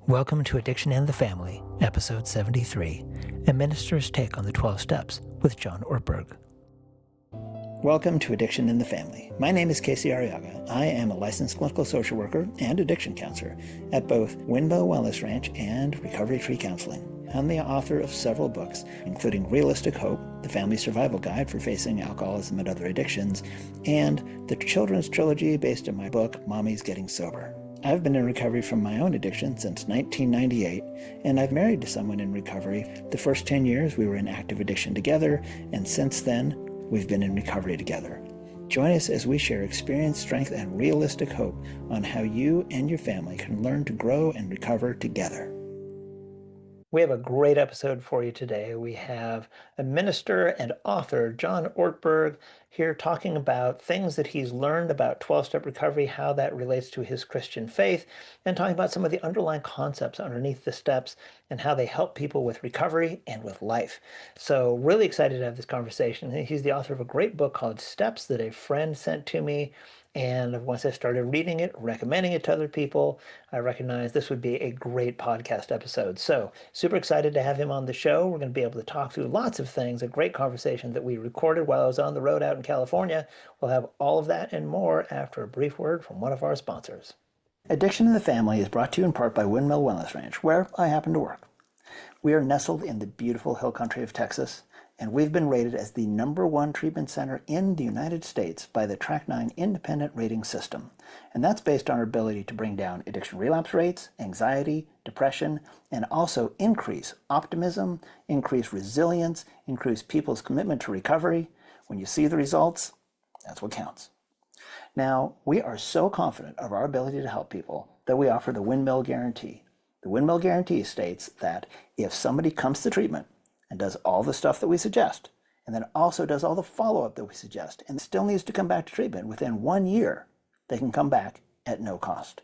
Welcome to Addiction and the Family, Episode 73, A Minister's Take on the 12 Steps with John Ortberg. Welcome to Addiction and the Family. My name is Casey Arriaga. I am a licensed clinical social worker and addiction counselor at both Windmill Wellness Ranch and Recovery Tree Counseling. I'm the author of several books, including Realistic Hope, The Family Survival Guide for Facing Alcoholism and Other Addictions, and the children's trilogy based on my book, Mommy's Getting Sober. I've been in recovery from my own addiction since 1998, and I've married to someone in recovery. The first 10 years we were in active addiction together, and since then, we've been in recovery together. Join us as we share experience, strength, and realistic hope on how you and your family can learn to grow and recover together. We have a great episode for you today. We have a minister and author, John Ortberg, here talking about things that he's learned about 12-step recovery, how that relates to his Christian faith, and talking about some of the underlying concepts underneath the steps and how they help people with recovery and with life. So really excited to have this conversation. He's the author of a great book called Steps that a friend sent to me. And once I started reading it, recommending it to other people, I recognized this would be a great podcast episode. So super excited to have him on the show. We're going to be able to talk through lots of things, a great conversation that we recorded while I was on the road out in California. We'll have all of that and more after a brief word from one of our sponsors. Addiction in the Family is brought to you in part by Windmill Wellness Ranch, where I happen to work. We are nestled in the beautiful hill country of Texas, and we've been rated as the #1 treatment center in the United States by the Track 9 independent rating system. And that's based on our ability to bring down addiction relapse rates, anxiety, depression, and also increase optimism, increase resilience, increase people's commitment to recovery. When you see the results, that's what counts. Now, we are so confident of our ability to help people that we offer the Windmill Guarantee. The Windmill Guarantee states that if somebody comes to treatment and does all the stuff that we suggest, and then also does all the follow-up that we suggest, and still needs to come back to treatment within 1 year, they can come back at no cost.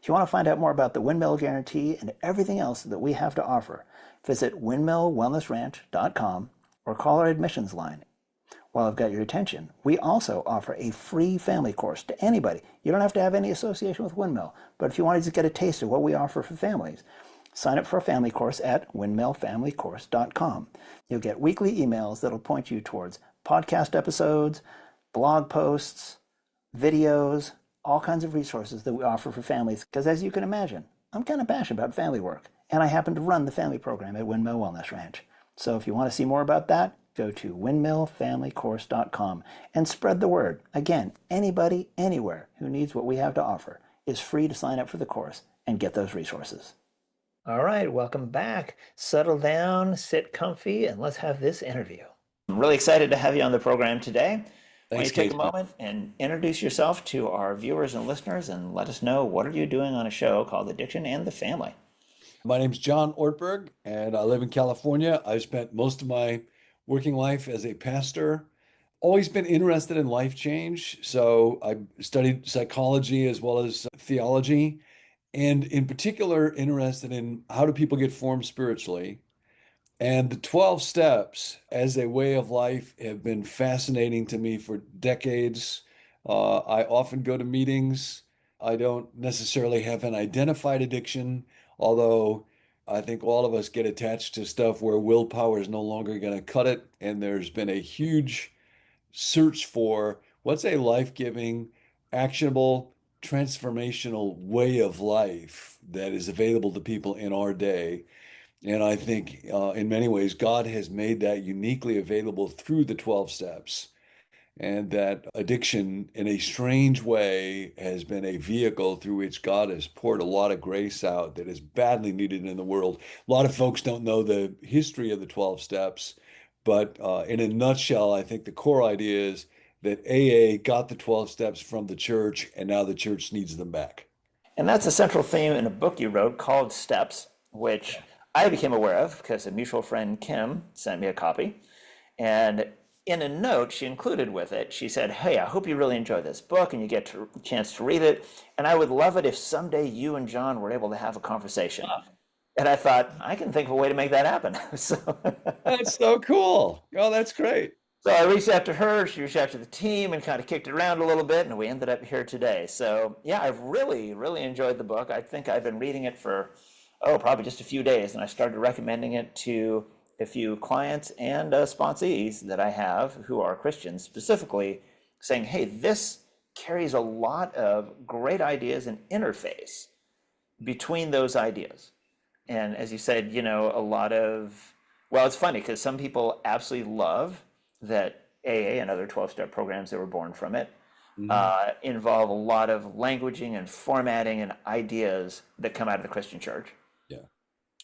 If you want to find out more about the Windmill Guarantee and everything else that we have to offer, visit windmillwellnessranch.com or call our admissions line. While I've got your attention, we also offer a free family course to anybody. You don't have to have any association with Windmill, but if you wanted to get a taste of what we offer for families, sign up for a family course at windmillfamilycourse.com. You'll get weekly emails that'll point you towards podcast episodes, blog posts, videos, all kinds of resources that we offer for families. Because as you can imagine, I'm kind of passionate about family work, and I happen to run the family program at Windmill Wellness Ranch. So if you want to see more about that, go to windmillfamilycourse.com and spread the word. Again, anybody, anywhere who needs what we have to offer is free to sign up for the course and get those resources. All right, welcome back. Settle down, sit comfy, and let's have this interview. I'm really excited to have you on the program today. Why don't you take a moment and introduce yourself to our viewers and listeners and let us know what are you doing on a show called Addiction and the Family. My name's John Ortberg, and I live in California. I've spent most of my working life as a pastor. Always been interested in life change, so I studied psychology as well as theology. And in particular, interested in how do people get formed spiritually. And the 12 steps as a way of life have been fascinating to me for decades. I often go to meetings. I don't necessarily have an identified addiction, although I think all of us get attached to stuff where willpower is no longer going to cut it. And there's been a huge search for what's a life-giving, actionable, transformational way of life that is available to people in our day. And I think in many ways, God has made that uniquely available through the 12 steps. And that addiction, in a strange way, has been a vehicle through which God has poured a lot of grace out that is badly needed in the world. A lot of folks don't know the history of the 12 steps, but in a nutshell, I think the core idea is that AA got the 12 steps from the church, and now the church needs them back. And that's a central theme in a book you wrote called Steps, which I became aware of because a mutual friend, Kim, sent me a copy. And in a note she included with it, she said, hey, I hope you really enjoy this book and you get a chance to read it. And I would love it if someday you and John were able to have a conversation. And I thought, I can think of a way to make that happen. That's so cool. Oh, that's great. So I reached out to her, she reached out to the team and kind of kicked it around a little bit, and we ended up here today. So yeah, I've really, really enjoyed the book. I think I've been reading it for Oh, probably just a few days. And I started recommending it to a few clients and sponsees that I have who are Christians, specifically saying, hey, this carries a lot of great ideas and interface between those ideas. And as you said, a lot of, well, it's funny because some people absolutely love that AA and other 12-step programs that were born from it Hmm. involve a lot of languaging and formatting and ideas that come out of the Christian church. Yeah.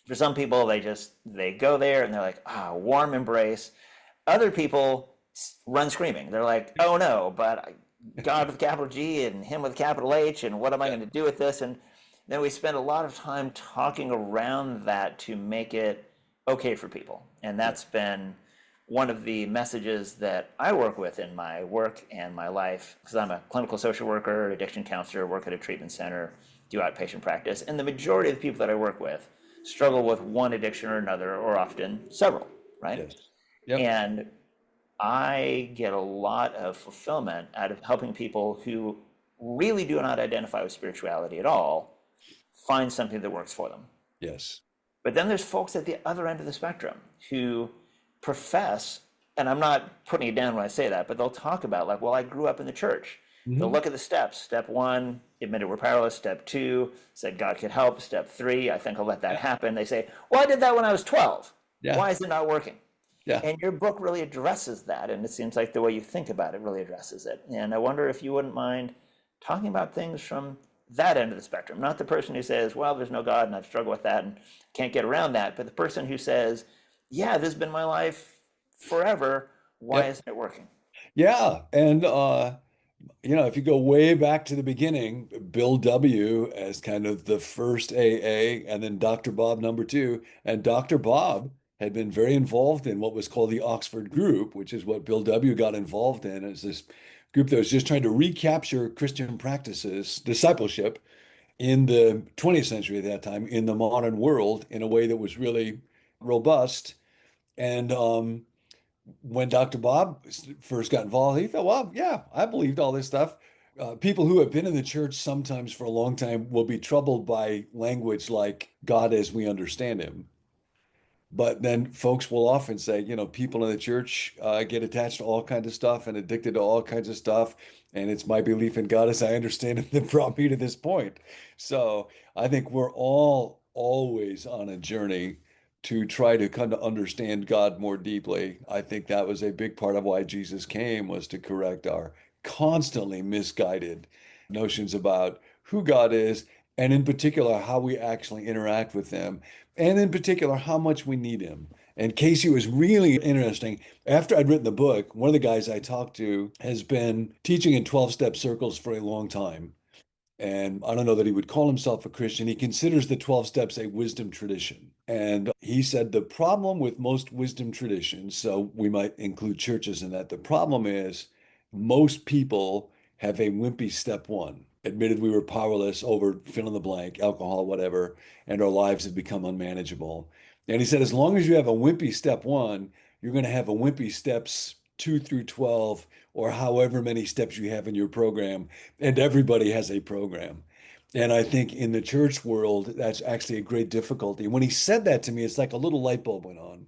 For some people, they go there and they're like, warm embrace. Other people run screaming. They're like, oh no, but God with a capital G and him with a capital H, and what am I Yeah. going to do with this? And then we spend a lot of time talking around that to make it okay for people. And Yeah. that's been one of the messages that I work with in my work and my life, because I'm a clinical social worker, addiction counselor, work at a treatment center, do outpatient practice. And the majority of the people that I work with struggle with one addiction or another, or often several, right? Yes. Yep. And I get a lot of fulfillment out of helping people who really do not identify with spirituality at all find something that works for them. Yes. But then there's folks at the other end of the spectrum who profess, and I'm not putting it down when I say that, but they'll talk about, like, well, I grew up in the church. They'll Hmm. look at the steps. Step one, admitted we're powerless. Step two, said God could help. Step three, I think I'll let that Yeah. happen. They say, well, I did that when I was 12. Yeah. Why is it not working? Yeah. And your book really addresses that. And it seems like the way you think about it really addresses it. And I wonder if you wouldn't mind talking about things from that end of the spectrum, not the person who says, well, there's no God and I've struggled with that and can't get around that, but the person who says, yeah, this has been my life forever. Why Yep. isn't it working? Yeah. And if you go way back to the beginning, Bill W. as kind of the first AA, and then Dr. Bob number two, and Dr. Bob had been very involved in what was called the Oxford Group, which is what Bill W. got involved in. It's this group that was just trying to recapture Christian practices, discipleship in the 20th century at that time, in the modern world, in a way that was really robust. And when Dr. Bob first got involved, he thought, well, yeah, I believed all this stuff. People who have been in the church sometimes for a long time will be troubled by language like God as we understand him. But then folks will often say, people in the church get attached to all kinds of stuff and addicted to all kinds of stuff. And it's my belief in God as I understand it that brought me to this point. So I think we're all always on a journey to try to kind of understand God more deeply. I think that was a big part of why Jesus came, was to correct our constantly misguided notions about who God is, and in particular, how we actually interact with them, and in particular, how much we need him. And Casey was really interesting. After I'd written the book, one of the guys I talked to has been teaching in 12-step circles for a long time. And I don't know that he would call himself a Christian. He considers the 12 steps a wisdom tradition. And he said the problem with most wisdom traditions, so we might include churches in that, the problem is most people have a wimpy step one. Admitted we were powerless over fill in the blank, alcohol, whatever, and our lives have become unmanageable. And he said, as long as you have a wimpy step one, you're going to have a wimpy steps 2 through 12, or however many steps you have in your program, and everybody has a program. And I think in the church world, that's actually a great difficulty. When he said that to me, it's like a little light bulb went on.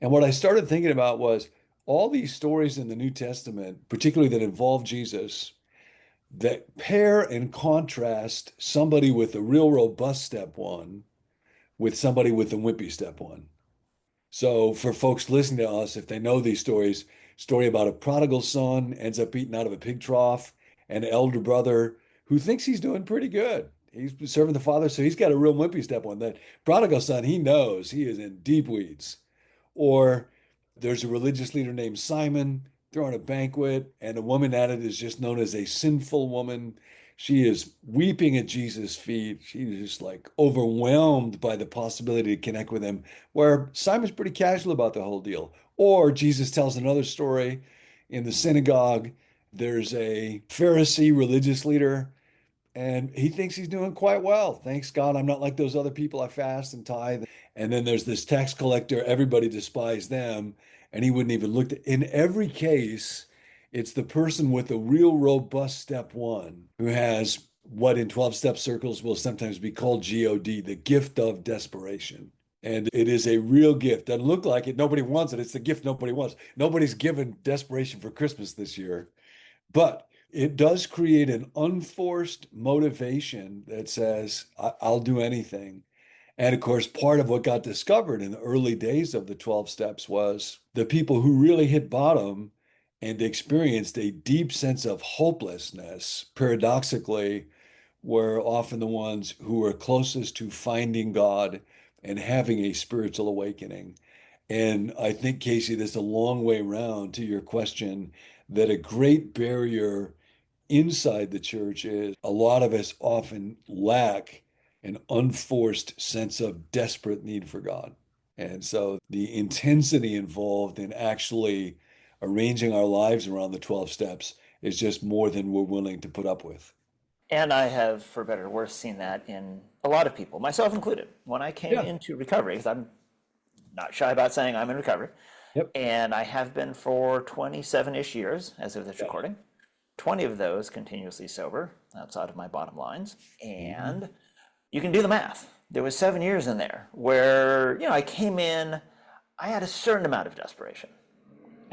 And what I started thinking about was all these stories in the New Testament, particularly that involve Jesus, that pair and contrast somebody with a real robust step one with somebody with a wimpy step one. So for folks listening to us, if they know these stories, story about a prodigal son ends up eaten out of a pig trough, an elder brother who thinks he's doing pretty good. He's serving the father, so he's got a real wimpy step on that. Prodigal son, he knows he is in deep weeds. Or there's a religious leader named Simon throwing a banquet, and a woman at it is just known as a sinful woman. She is weeping at Jesus' feet. She's just like overwhelmed by the possibility to connect with him, where Simon's pretty casual about the whole deal. Or Jesus tells another story in the synagogue. There's a Pharisee religious leader, and he thinks he's doing quite well. Thanks God, I'm not like those other people. I fast and tithe. And then there's this tax collector. Everybody despised them, and he wouldn't even look. In every case, it's the person with a real robust step one who has what in 12-step circles will sometimes be called GOD, the gift of desperation. And it is a real gift. Doesn't look like it. Nobody wants it. It's the gift nobody wants. Nobody's given desperation for Christmas this year. But it does create an unforced motivation that says, I'll do anything. And of course, part of what got discovered in the early days of the 12 steps was the people who really hit bottom and experienced a deep sense of hopelessness, paradoxically, were often the ones who were closest to finding God and having a spiritual awakening. And I think, Casey, there's a long way round to your question that a great barrier inside the church is a lot of us often lack an unforced sense of desperate need for God. And so the intensity involved in actually arranging our lives around the 12 steps is just more than we're willing to put up with. And I have, for better or worse, seen that in a lot of people, myself included. When I came Yeah. into recovery, because I'm not shy about saying I'm in recovery, Yep. and I have been for 27-ish years as of this Yeah. recording, 20 of those continuously sober outside of my bottom lines. Mhm. And you can do the math. There was 7 years in there where, I came in, I had a certain amount of desperation.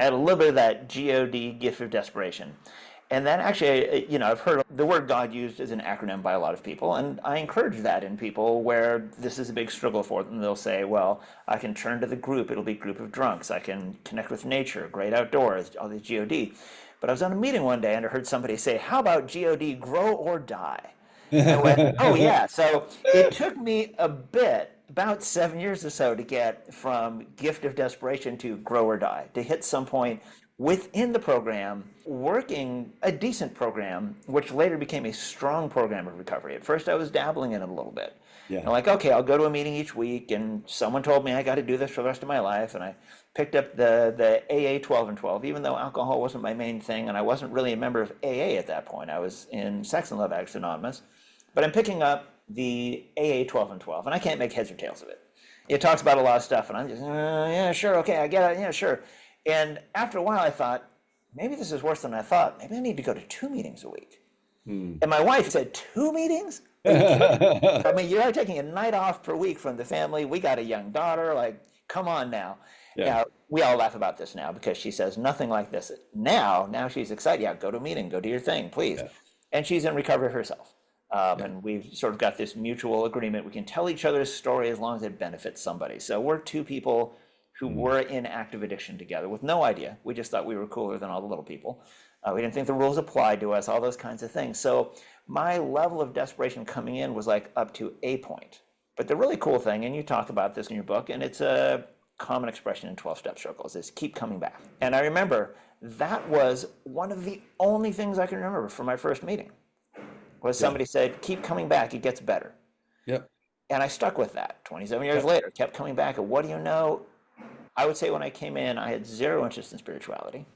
I had a little bit of that GOD, gift of desperation. And then actually, I've heard the word God used as an acronym by a lot of people, and I encourage that in people where this is a big struggle for them. They'll say, well, I can turn to the group, it'll be a group of drunks. I can connect with nature, great outdoors, all these GOD. But I was on a meeting one day and I heard somebody say, how about GOD, grow or die? I went, oh yeah. So it took me a bit, about 7 years or so, to get from gift of desperation to grow or die, to hit some point within the program, working a decent program, which later became a strong program of recovery. At first, I was dabbling in it a little bit. Yeah. And like, okay, I'll go to a meeting each week, and someone told me I got to do this for the rest of my life, and I picked up the AA 12 and 12, even though alcohol wasn't my main thing, and I wasn't really a member of AA at that point. I was in Sex and Love Addicts Anonymous. But I'm picking up the AA 12 and 12, and I can't make heads or tails of it. It talks about a lot of stuff, and I'm just, yeah, sure, okay, I get it, yeah, sure. And after a while, I thought, maybe this is worse than I thought. Maybe I need to go to 2 meetings a week. Hmm. And my wife said, 2 meetings? Are you kidding? I mean, you're taking a night off per week from the family. We got a young daughter. Like, come on now. Yeah. Now, we all laugh about this now because she says nothing like this. Now she's excited. Yeah, go to a meeting, go do your thing, please. Yeah. And she's in recovery herself. Yeah. And we've sort of got this mutual agreement. We can tell each other's story as long as it benefits somebody. So we're two people who Hmm. were in active addiction together with no idea. We just thought we were cooler than all the little people. We didn't think the rules applied to us, all those kinds of things. So my level of desperation coming in was like up to a point. But the really cool thing, and you talk about this in your book, and it's a common expression in 12-step circles, is keep coming back. And I remember that was one of the only things I can remember from my first meeting was Yeah. somebody said, keep coming back, it gets better. Yep. And I stuck with that 27 years Yep. later, kept coming back. And what do you know? I would say when I came in, I had zero interest in spirituality.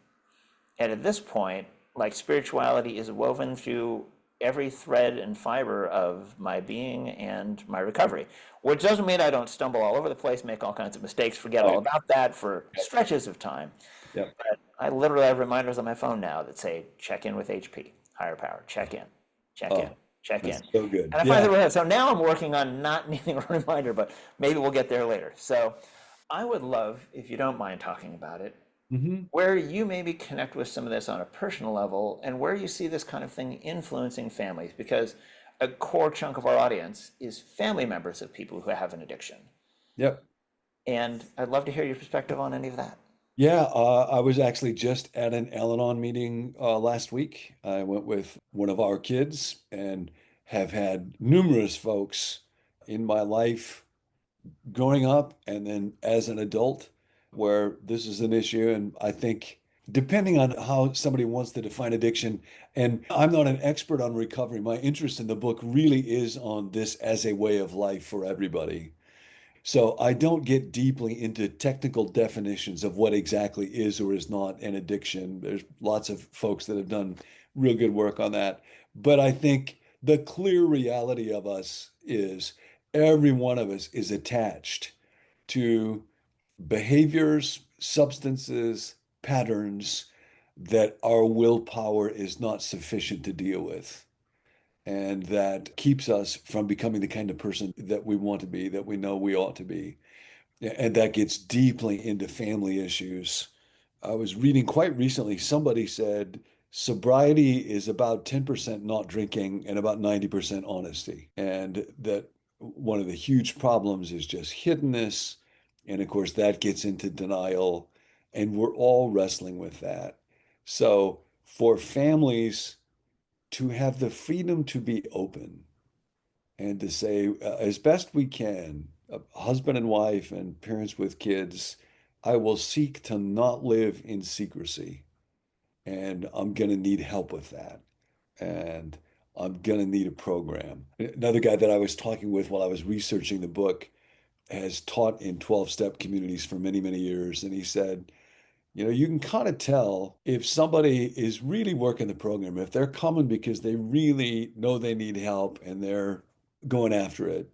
And at this point, like spirituality is woven through every thread and fiber of my being and my recovery, which doesn't mean I don't stumble all over the place, make all kinds of mistakes, forget all Right. about that for Yep. stretches of time. Yep. But I literally have reminders on my phone now that say, check in with HP, higher power, check in, check in, Oh, check in. that's so good. And I find Yeah. that really, so now I'm working on not needing a reminder, but maybe we'll get there later. So I would love, if you don't mind talking about it, Hmm. where you maybe connect with some of this on a personal level and where you see this kind of thing influencing families, because a core chunk of our audience is family members of people who have an addiction. Yep. And I'd love to hear your perspective on any of that. Yeah, I was actually just at an Al-Anon meeting last week. I went with one of our kids and have had numerous folks in my life growing up and then as an adult where this is an issue. And I think depending on how somebody wants to define addiction, and I'm not an expert on recovery, my interest in the book really is on this as a way of life for everybody. So I don't get deeply into technical definitions of what exactly is or is not an addiction. There's lots of folks that have done real good work on that. But I think the clear reality of us is every one of us is attached to behaviors, substances, patterns that our willpower is not sufficient to deal with. And that keeps us from becoming the kind of person that we want to be, that we know we ought to be. And that gets deeply into family issues. I was reading quite recently, somebody said sobriety is about 10% not drinking and about 90% honesty. And that one of the huge problems is just hiddenness. And of course, that gets into denial. And we're all wrestling with that. So for families to have the freedom to be open and to say, as best we can, husband and wife and parents with kids, I will seek to not live in secrecy. And I'm going to need help with that. And I'm going to need a program. Another guy that I was talking with while I was researching the book has taught in 12-step communities for many, many years. And he said, you can kind of tell if somebody is really working the program, if they're coming because they really know they need help and they're going after it,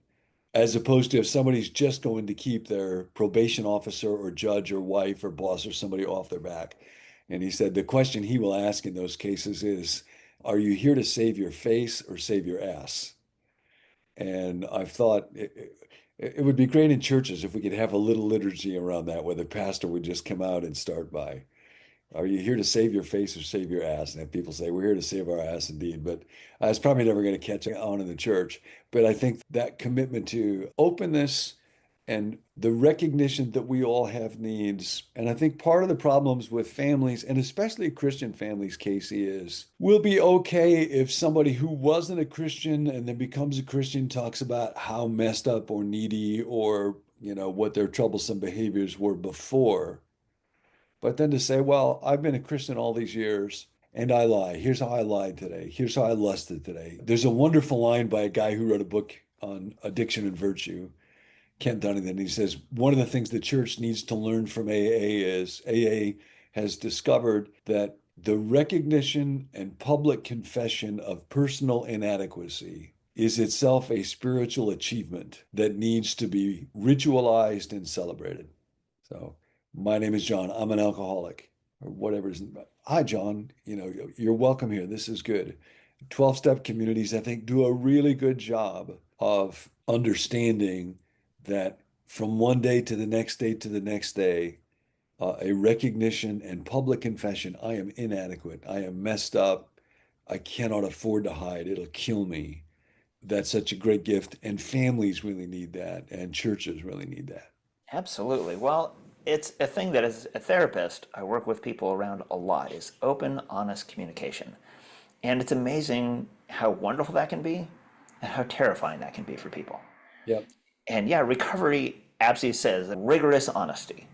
as opposed to if somebody's just going to keep their probation officer or judge or wife or boss or somebody off their back. And he said the question he will ask in those cases is, are you here to save your face or save your ass? And I've thought it would be great in churches if we could have a little liturgy around that, where the pastor would just come out and start by, are you here to save your face or save your ass? And have people say, we're here to save our ass indeed. But it's probably never going to catch on in the church. But I think that commitment to openness and the recognition that we all have needs. And I think part of the problems with families, and especially Christian families, Casey, is we'll be okay if somebody who wasn't a Christian and then becomes a Christian talks about how messed up or needy or, what their troublesome behaviors were before. But then to say, well, I've been a Christian all these years and I lie. Here's how I lied today. Here's how I lusted today. There's a wonderful line by a guy who wrote a book on addiction and virtue, Kent Dunnington. He says, one of the things the church needs to learn from AA is AA has discovered that the recognition and public confession of personal inadequacy is itself a spiritual achievement that needs to be ritualized and celebrated. So my name is John. I'm an alcoholic or whatever it is. Hi, John. You're welcome here. This is good. 12-step communities, I think, do a really good job of understanding that from one day to the next day to the next day, a recognition and public confession, I am inadequate. I am messed up. I cannot afford to hide. It'll kill me. That's such a great gift. And families really need that. And churches really need that. Absolutely. Well, it's a thing that as a therapist, I work with people around a lot, is open, honest communication. And it's amazing how wonderful that can be and how terrifying that can be for people. Yep. And yeah, recovery absolutely says rigorous honesty.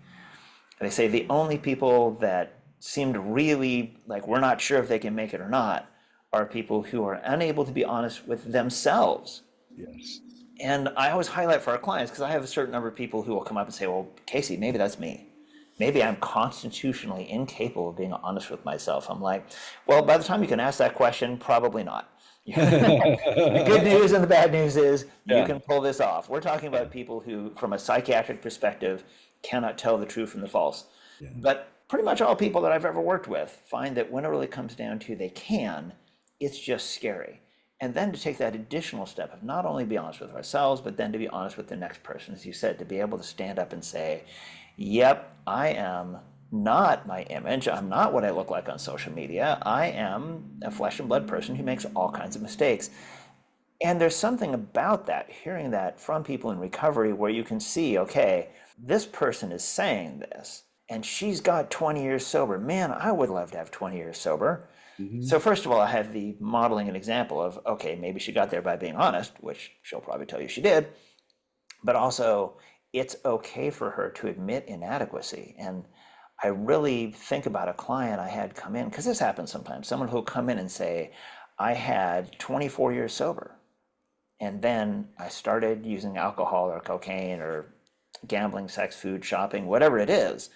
They say the only people that seem to really, like, we're not sure if they can make it or not, are people who are unable to be honest with themselves. Yes. And I always highlight for our clients, because I have a certain number of people who will come up and say, well, Casey, maybe that's me. Maybe I'm constitutionally incapable of being honest with myself. I'm like, well, by the time you can ask that question, probably not. The good news and the bad news is you can pull this off. We're talking about people who, from a psychiatric perspective, cannot tell the true from the false. Yeah. But pretty much all people that I've ever worked with find that when it really comes down to they can, it's just scary. And then to take that additional step of not only be honest with ourselves, but then to be honest with the next person, as you said, to be able to stand up and say, yep, I am not my image. I'm not what I look like on social media. I am a flesh and blood person who makes all kinds of mistakes. And there's something about that, hearing that from people in recovery, where you can see, okay, this person is saying this, and she's got 20 years sober. Man, I would love to have 20 years sober. Mm-hmm. So first of all, I have the modeling an example of, okay, maybe she got there by being honest, which she'll probably tell you she did, but also it's okay for her to admit inadequacy. And I really think about a client I had come in, because this happens sometimes, someone who'll come in and say, I had 24 years sober, and then I started using alcohol or cocaine or gambling, sex, food, shopping, whatever it is.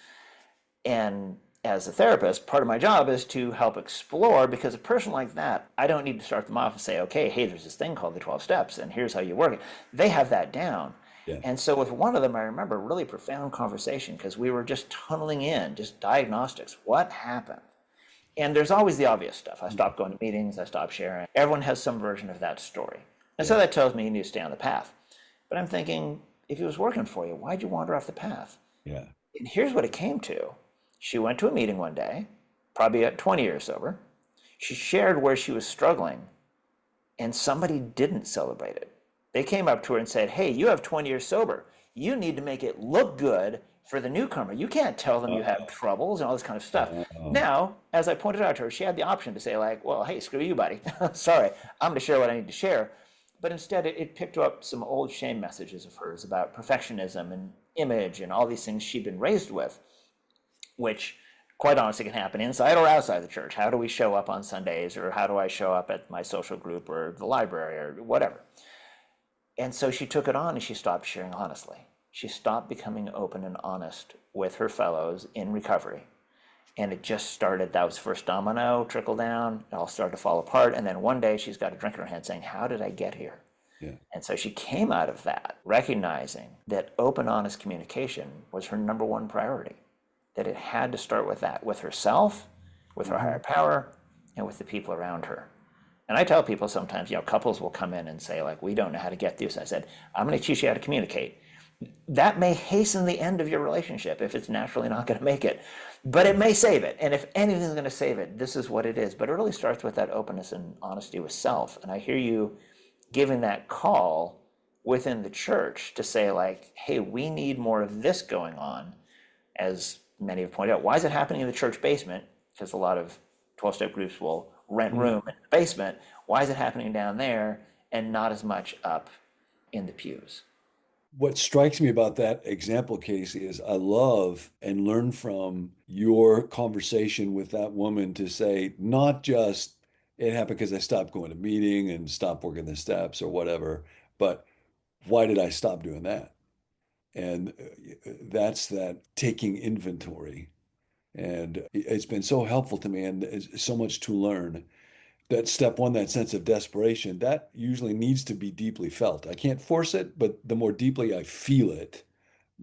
And as a therapist, part of my job is to help explore, because a person like that, I don't need to start them off and say, okay, hey, there's this thing called the 12 steps, and here's how you work it. They have that down. Yeah. And so with one of them, I remember a really profound conversation, because we were just tunneling in, just diagnostics. What happened? And there's always the obvious stuff. I stopped going to meetings, I stopped sharing. Everyone has some version of that story. And so Yeah. that tells me you need to stay on the path. But I'm thinking, if it was working for you, why'd you wander off the path? Yeah. And here's what it came to. She went to a meeting one day, probably at 20 years sober. She shared where she was struggling, and somebody didn't celebrate it. They came up to her and said, "Hey, you have 20 years sober. You need to make it look good for the newcomer. You can't tell them you have Uh, troubles and all this kind of stuff." uh, Now, as I pointed out to her, she had the option to say, like, "Well, hey, screw you, buddy. Sorry, I'm going to share what I need to share." But instead, it picked up some old shame messages of hers about perfectionism and image and all these things she'd been raised with, which quite honestly can happen inside or outside the church. How do we show up on Sundays, or how do I show up at my social group or the library or whatever? And so she took it on and she stopped sharing honestly. She stopped becoming open and honest with her fellows in recovery. And it just started, that was first domino, trickle down, it all started to fall apart. And then one day she's got a drink in her hand saying, "How did I get here?" yeah. And so she came out of that recognizing that open, honest communication was her number one priority, that it had to start with that, with herself, with her Hmm. higher power, and with the people around her. And I tell people sometimes, couples will come in and say, like, "We don't know how to get through this." I said, "I'm going to teach you how to communicate." That may hasten the end of your relationship if it's naturally not going to make it, but it may save it. And if anything's going to save it, this is what it is. But it really starts with that openness and honesty with self. And I hear you giving that call within the church to say, like, "Hey, we need more of this going on." As many have pointed out, why is it happening in the church basement? Because a lot of 12-step groups will rent room in the basement. Why is it happening down there and not as much up in the pews? What strikes me about that example, Casey, is I love and learn from your conversation with that woman to say, not just it happened because I stopped going to meeting and stopped working the steps or whatever, but why did I stop doing that? And that's that taking inventory. And it's been so helpful to me and it's so much to learn. That step one, that sense of desperation, that usually needs to be deeply felt. I can't force it, but the more deeply I feel it,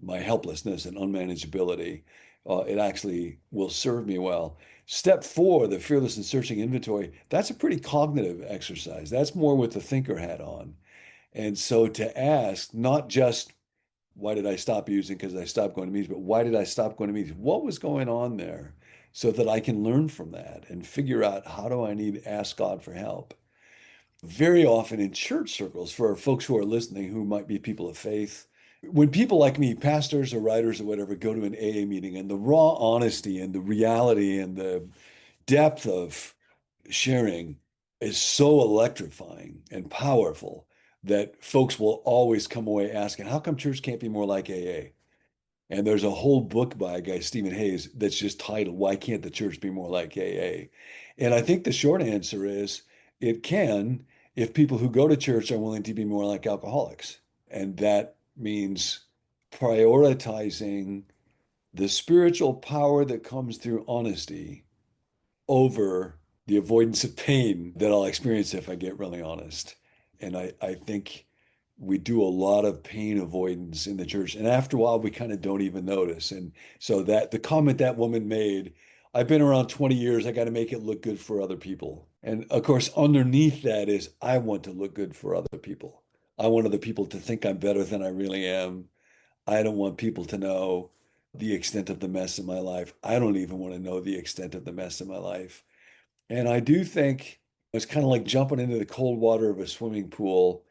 my helplessness and unmanageability, it actually will serve me well. Step four, the fearless and searching inventory, that's a pretty cognitive exercise. That's more with the thinker hat on. And so to ask, not just why did I stop using because I stopped going to meetings, but why did I stop going to meetings? What was going on there so that I can learn from that and figure out how do I need to ask God for help? Very often in church circles, for folks who are listening who might be people of faith, when people like me, pastors or writers or whatever, go to an AA meeting and the raw honesty and the reality and the depth of sharing is so electrifying and powerful that folks will always come away asking, how come church can't be more like AA? And there's a whole book by a guy, Stephen Hayes, that's just titled, Why Can't the Church Be More Like AA? And I think the short answer is it can if people who go to church are willing to be more like alcoholics. And that means prioritizing the spiritual power that comes through honesty over the avoidance of pain that I'll experience if I get really honest. And I think we do a lot of pain avoidance in the church. And after a while, we kind of don't even notice. And so that the comment that woman made, I've been around 20 years, I got to make it look good for other people. And of course, underneath that is I want to look good for other people. I want other people to think I'm better than I really am. I don't want people to know the extent of the mess in my life. I don't even want to know the extent of the mess in my life. And I do think it's kind of like jumping into the cold water of a swimming pool.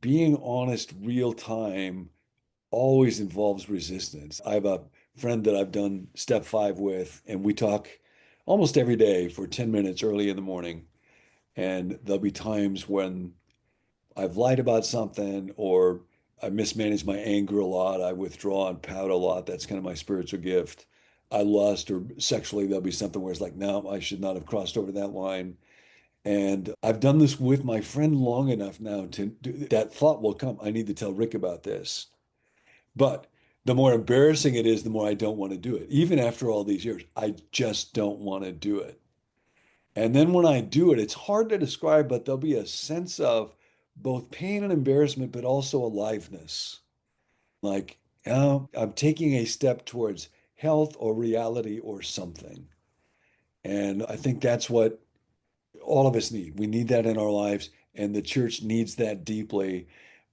Being honest real time always involves resistance. I have a friend that I've done step five with, and we talk almost every day for 10 minutes early in the morning. And there'll be times when I've lied about something or I mismanage my anger a lot. I withdraw and pout a lot. That's kind of my spiritual gift. I lust or sexually, there'll be something where it's like, no, I should not have crossed over that line. And I've done this with my friend long enough now to do that thought will come. I need to tell Rick about this. But the more embarrassing it is, the more I don't want to do it. Even after all these years, I just don't want to do it. And then when I do it, it's hard to describe, but there'll be a sense of both pain and embarrassment, but also aliveness. Like, I'm taking a step towards health or reality or something. And I think that's what all of us need. We need that in our lives, and the church needs that deeply.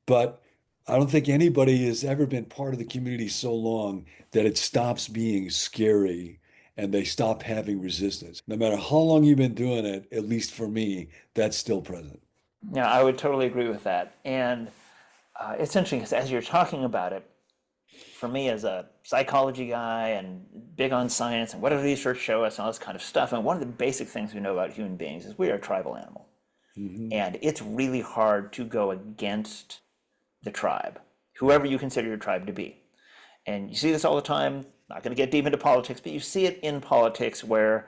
But I don't think anybody has ever been part of the community so long that it stops being scary and they stop having resistance. No matter how long you've been doing it, at least for me, that's still present. Yeah, I would totally agree with that. And it's interesting because as you're talking about it, for me as a psychology guy and big on science and what does research show us and all this kind of stuff, and one of the basic things we know about human beings is we are a tribal animal. Hmm. And it's really hard to go against the tribe, whoever you consider your tribe to be. And you see this all the time, not going to get deep into politics, but you see it in politics where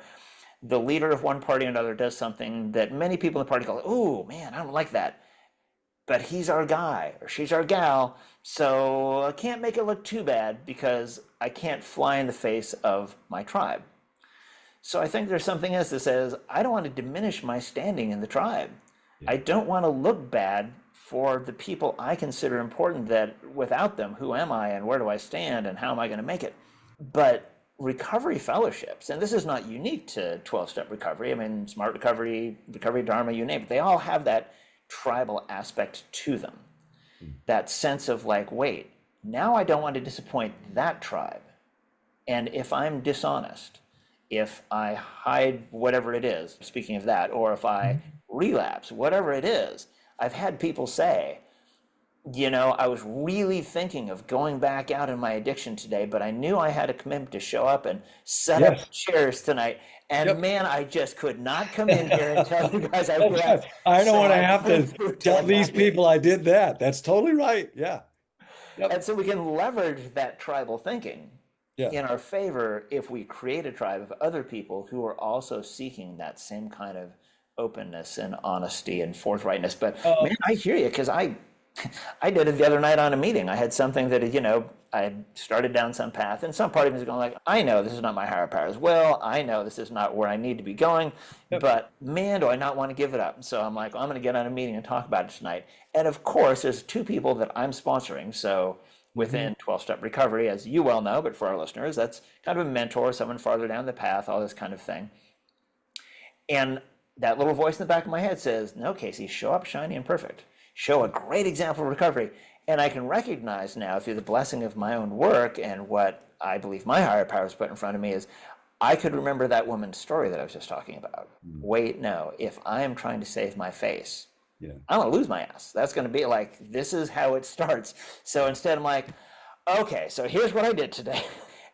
the leader of one party or another does something that many people in the party go, oh man, I don't like that. But he's our guy or she's our gal, so I can't make it look too bad because I can't fly in the face of my tribe. So I think there's something else that says, I don't want to diminish my standing in the tribe. Yeah. I don't want to look bad for the people I consider important that without them, who am I and where do I stand and how am I going to make it? But recovery fellowships, and this is not unique to 12-step recovery. I mean, smart recovery, recovery dharma, you name it, they all have that tribal aspect to them. That sense of like, wait, now I don't want to disappoint that tribe. And if I'm dishonest, if I hide whatever it is, speaking of that, or if I relapse, whatever it is, I've had people say, I was really thinking of going back out in my addiction today, but I knew I had a commitment to show up and set up Yes. chairs tonight. And Yep. man, I just could not come in here and tell you guys I That's right. relapsed. I don't So want to I have put it to through till tell I these got here. people I did that. That's totally right. Yeah. Yep. And so we can leverage that tribal thinking Yeah. in our favor if we create a tribe of other people who are also seeking that same kind of openness and honesty and forthrightness. But Uh, man, I hear you because I did it the other night on a meeting. I had something that, I started down some path, and some part of me is going like, I know this is not my higher powers. Well, I know this is not where I need to be going, yep. but man, do I not want to give it up. So I'm like, well, I'm going to get on a meeting and talk about it tonight. And of course, there's two people that I'm sponsoring. So Hmm. within 12-step recovery, as you well know, but for our listeners, that's kind of a mentor, someone farther down the path, all this kind of thing. And that little voice in the back of my head says, no, Casey, show up shiny and perfect. Show a great example of recovery. And I can recognize now through the blessing of my own work and what I believe my higher powers put in front of me is I could remember that woman's story that I was just talking about. Mm. Wait, no, if I am trying to save my face, Yeah. I'm going to lose my ass. That's going to be like, this is how it starts. So instead, I'm like, okay, so here's what I did today.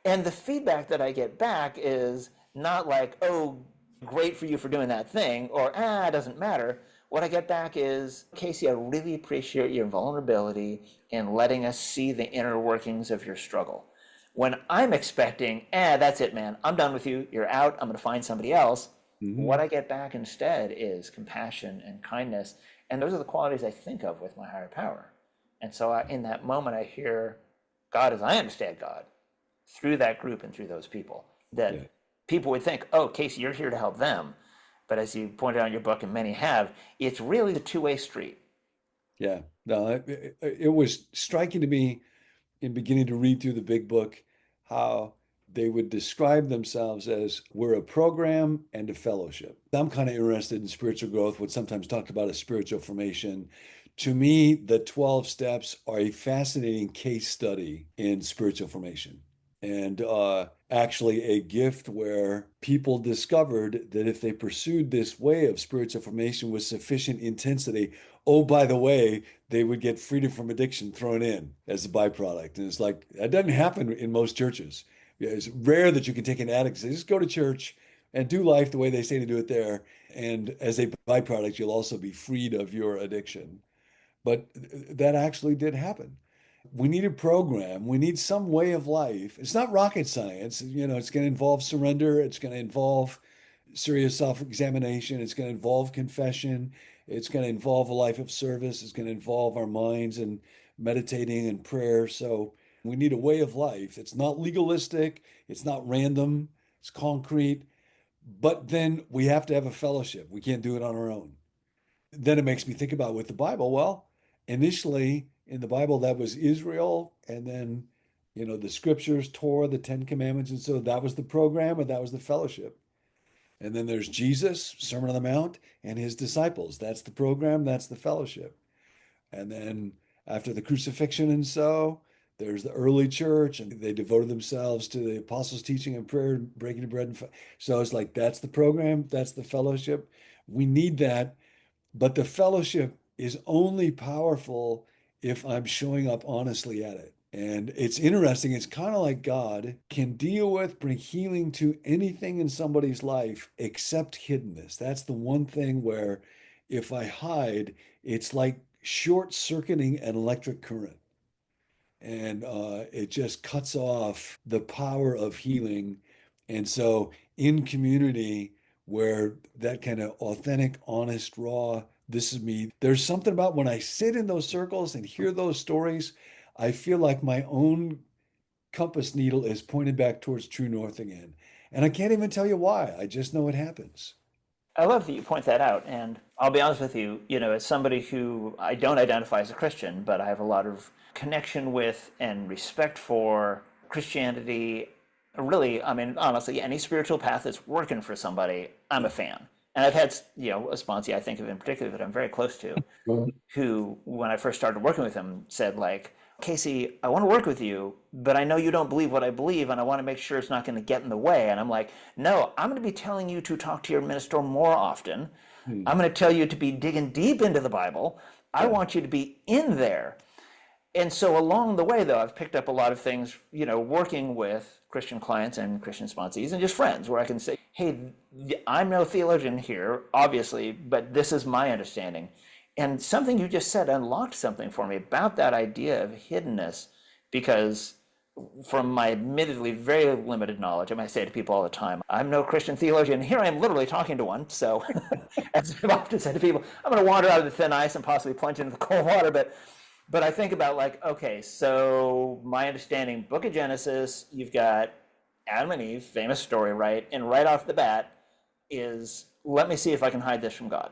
And the feedback that I get back is not like, oh, great for you for doing that thing, or it doesn't matter. What I get back is, Casey, I really appreciate your vulnerability in letting us see the inner workings of your struggle. When I'm expecting, that's it, man, I'm done with you, you're out, I'm going to find somebody else, what Hmm. I get back instead is compassion and kindness. And those are the qualities I think of with my higher power. And so in that moment, I hear God as I understand God through that group and through those people. Yeah. That people would think, oh, Casey, you're here to help them. But as you pointed out in your book, and many have, it's really a two-way street. Yeah. No, it was striking to me in beginning to read through the big book how they would describe themselves as we're a program and a fellowship. I'm kind of interested in spiritual growth, what's sometimes talked about as spiritual formation. To me, the 12 steps are a fascinating case study in spiritual formation. And actually, a gift where people discovered that if they pursued this way of spiritual formation with sufficient intensity, oh, by the way, they would get freedom from addiction thrown in as a byproduct. And it's like, that doesn't happen in most churches. Yeah, it's rare that you can take an addict and say, just go to church and do life the way they say to do it there. And as a byproduct, you'll also be freed of your addiction. But that actually did happen. We need a program. We need some way of life. It's not rocket science. It's going to involve surrender. It's going to involve serious self-examination. It's going to involve confession. It's going to involve a life of service. It's going to involve our minds and meditating and prayer. So we need a way of life. It's not legalistic. It's not random. It's concrete. But then we have to have a fellowship. We can't do it on our own. Then it makes me think about with the Bible. Well, initially in the Bible, that was Israel, and then, the scriptures, Torah, the Ten Commandments. And so that was the program and that was the fellowship. And then there's Jesus, Sermon on the Mount, and his disciples. That's the program, that's the fellowship. And then after the crucifixion and so, there's the early church, and they devoted themselves to the apostles' teaching and prayer, breaking of bread. So it's like that's the program, that's the fellowship. We need that, but the fellowship is only powerful if I'm showing up honestly at it. And it's interesting. It's kind of like God can deal with, bring healing to anything in somebody's life except hiddenness. That's the one thing where if I hide, it's like short circuiting an electric current. And it just cuts off the power of healing. And so in community where that kind of authentic, honest, raw, this is me, there's something about when I sit in those circles and hear those stories, I feel like my own compass needle is pointed back towards true north again. And I can't even tell you why. I just know it happens. I love that you point that out. And I'll be honest with you, as somebody who I don't identify as a Christian, but I have a lot of connection with and respect for Christianity. Really, I mean, honestly, any spiritual path that's working for somebody, I'm a fan. And I've had, a sponsee I think of in particular that I'm very close to, who, when I first started working with him, said like, Casey, I want to work with you, but I know you don't believe what I believe, and I want to make sure it's not going to get in the way. And I'm like, no, I'm going to be telling you to talk to your minister more often. Hmm. I'm going to tell you to be digging deep into the Bible. I Yeah. want you to be in there. And so along the way, though, I've picked up a lot of things, working with Christian clients and Christian sponsees and just friends where I can say, hey, I'm no theologian here, obviously, but this is my understanding. And something you just said unlocked something for me about that idea of hiddenness, because from my admittedly very limited knowledge, I say to people all the time, I'm no Christian theologian. Here I am literally talking to one. So, as I've often said to people, I'm going to wander out of the thin ice and possibly plunge into the cold water. But I think about like, okay, so my understanding, Book of Genesis, you've got Adam and Eve, famous story, right? And right off the bat is, let me see if I can hide this from God.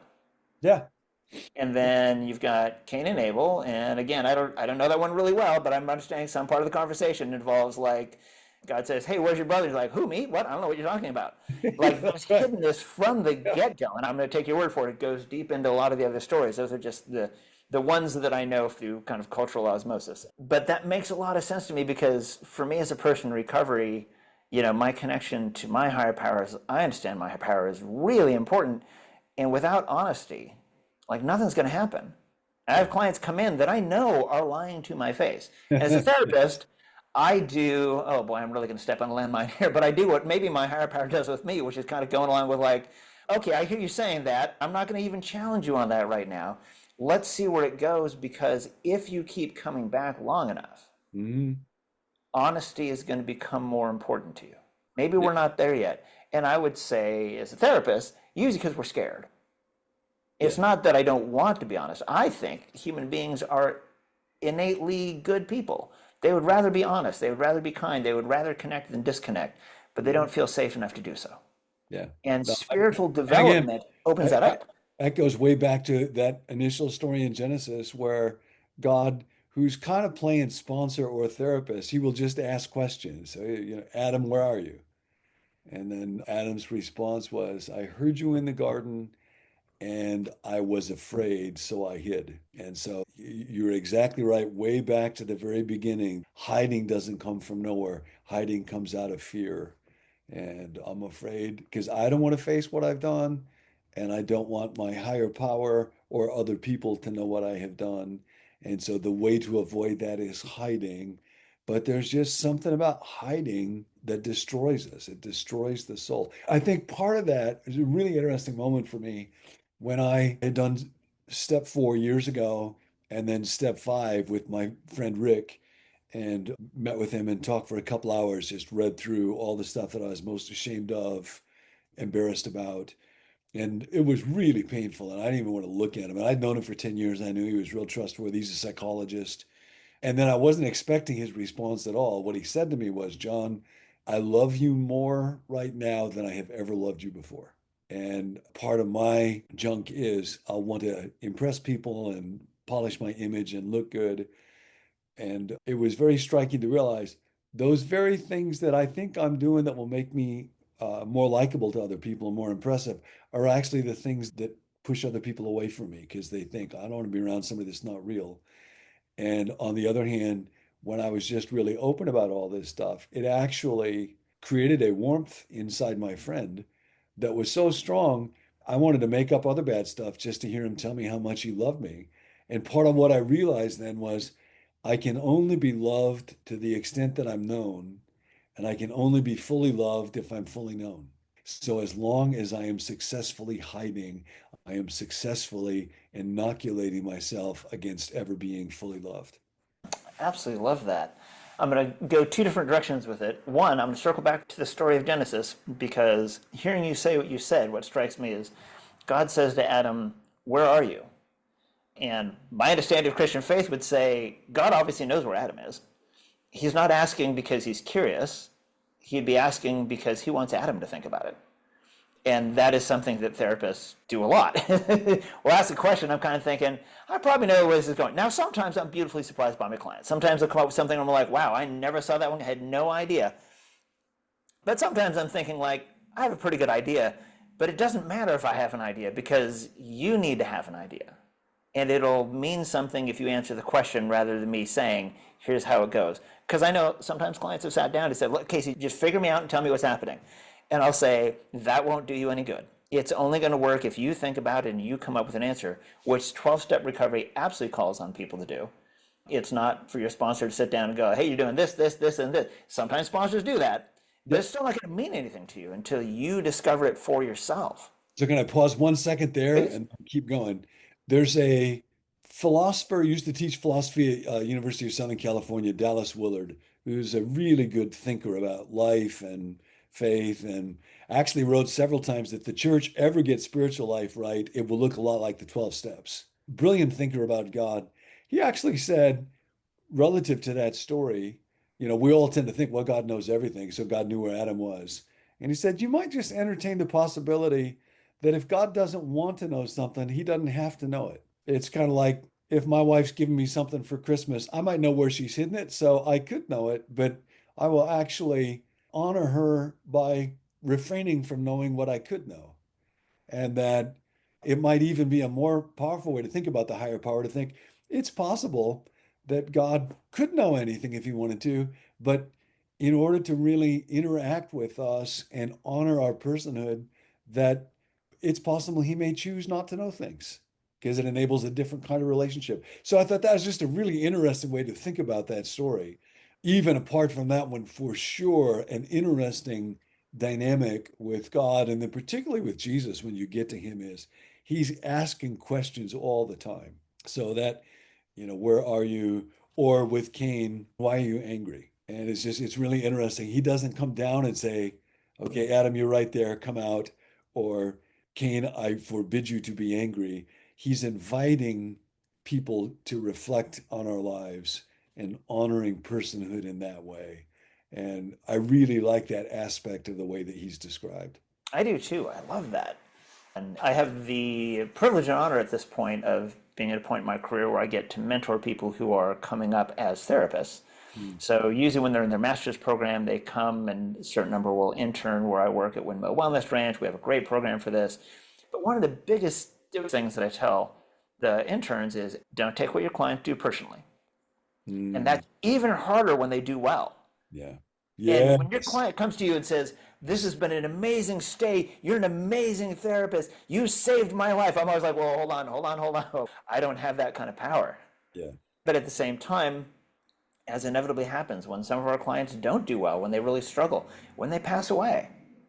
Yeah. And then you've got Cain and Abel, and again, I don't know that one really well, but I'm understanding some part of the conversation involves like God says, "Hey, where's your brother?" He's like, "Who, me? What? I don't know what you're talking about." Like there's Right. hiddenness from the Yeah. get-go, and I'm going to take your word for it. It goes deep into a lot of the other stories. Those are just the ones that I know through kind of cultural osmosis. But that makes a lot of sense to me because for me as a person in recovery, my connection to my higher powers, I understand my higher power is really important, and without honesty, like nothing's going to happen. I have clients come in that I know are lying to my face. And as a therapist, I do, oh boy, I'm really going to step on a landmine here, but I do what maybe my higher power does with me, which is kind of going along with like, okay, I hear you saying that. I'm not going to even challenge you on that right now. Let's see where it goes because if you keep coming back long enough, Mhm. honesty is going to become more important to you. Maybe Yeah. we're not there yet. And I would say, as a therapist, usually because we're scared. It's Yeah. not that I don't want to be honest. I think human beings are innately good people. They would rather be honest. They would rather be kind. They would rather connect than disconnect, but they Mhm. don't feel safe enough to do so. Yeah. And No, spiritual and again, development opens I, that I, up. that goes way back to that initial story in Genesis where God, who's kind of playing sponsor or therapist, he will just ask questions. So, Adam, where are you? And then Adam's response was, I heard you in the garden and I was afraid, so I hid. And so you're exactly right. Way back to the very beginning, hiding doesn't come from nowhere. Hiding comes out of fear. And I'm afraid because I don't want to face what I've done, and I don't want my higher power or other people to know what I have done. And so the way to avoid that is hiding. But there's just something about hiding that destroys us. It destroys the soul. I think part of that is a really interesting moment for me when I had done step 4 years ago and then step 5 with my friend Rick and met with him and talked for a couple hours, just read through all the stuff that I was most ashamed of, embarrassed about. And it was really painful. And I didn't even want to look at him. And I'd known him for 10 years. I knew he was real trustworthy. He's a psychologist. And then I wasn't expecting his response at all. What he said to me was, John, I love you more right now than I have ever loved you before. And part of my junk is I want to impress people and polish my image and look good. And it was very striking to realize those very things that I think I'm doing that will make me more likable to other people and more impressive are actually the things that push other people away from me because they think I don't want to be around somebody that's not real. And on the other hand, when I was just really open about all this stuff, it actually created a warmth inside my friend that was so strong. I wanted to make up other bad stuff just to hear him tell me how much he loved me. And part of what I realized then was I can only be loved to the extent that I'm known, and I can only be fully loved if I'm fully known. So as long as I am successfully hiding, I am successfully inoculating myself against ever being fully loved. Absolutely love that. I'm going to go two different directions with it. One, I'm going to circle back to the story of Genesis because hearing you say what you said, what strikes me is God says to Adam, "Where are you?" And my understanding of Christian faith would say God obviously knows where Adam is. He's not asking because he's curious. He'd be asking because he wants Adam to think about it. And that is something that therapists do a lot. We'll ask a question, I'm kind of thinking, I probably know where this is going. Now, sometimes I'm beautifully surprised by my clients. Sometimes they'll come up with something and I'm like, wow, I never saw that one. I had no idea. But sometimes I'm thinking like, I have a pretty good idea, but it doesn't matter if I have an idea because you need to have an idea. And it'll mean something if you answer the question rather than me saying, here's how it goes. Because I know sometimes clients have sat down and said, look, Casey, just figure me out and tell me what's happening. And I'll say, that won't do you any good. It's only going to work if you think about it and you come up with an answer, which 12-step recovery absolutely calls on people to do. It's not for your sponsor to sit down and go, hey, you're doing this, this, this, and this. Sometimes sponsors do that, but it's still not going to mean anything to you until you discover it for yourself. So can I pause 1 second there Please. and keep going? There's a philosopher who used to teach philosophy at University of Southern California, Dallas Willard, who's a really good thinker about life and faith, and actually wrote several times that if the church ever gets spiritual life right, it will look a lot like the 12 steps. Brilliant thinker about God. He actually said, relative to that story, we all tend to think, well, God knows everything, so God knew where Adam was. And he said, you might just entertain the possibility that if God doesn't want to know something, he doesn't have to know it. It's kind of like if my wife's giving me something for Christmas, I might know where she's hidden it, so I could know it, but I will actually honor her by refraining from knowing what I could know. And that it might even be a more powerful way to think about the higher power to think it's possible that God could know anything if he wanted to, but in order to really interact with us and honor our personhood, that it's possible he may choose not to know things because it enables a different kind of relationship. So I thought that was just a really interesting way to think about that story. Even apart from that one, for sure, an interesting dynamic with God, and then particularly with Jesus when you get to him, is he's asking questions all the time. So that, where are you? Or with Cain, why are you angry? And it's really interesting. He doesn't come down and say, okay, Adam, you're right there, come out. Or Cain, I forbid you to be angry. He's inviting people to reflect on our lives and honoring personhood in that way. And I really like that aspect of the way that he's described. I do too. I love that. And I have the privilege and honor at this point of being at a point in my career where I get to mentor people who are coming up as therapists. Mm. So usually when they're in their master's program, they come and a certain number will intern where I work at Windmill Wellness Ranch. We have a great program for this. But one of the biggest things that I tell the interns is don't take what your clients do personally. And Mm. that's even harder when they do well. Yeah. And when your Yes. client comes to you and says, this has been an amazing stay, you're an amazing therapist, you saved my life, I'm always like, well, hold on, hold on, hold on. I don't have that kind of power. Yeah. But at the same time, as inevitably happens when some of our clients don't do well, when they really struggle, when they pass away,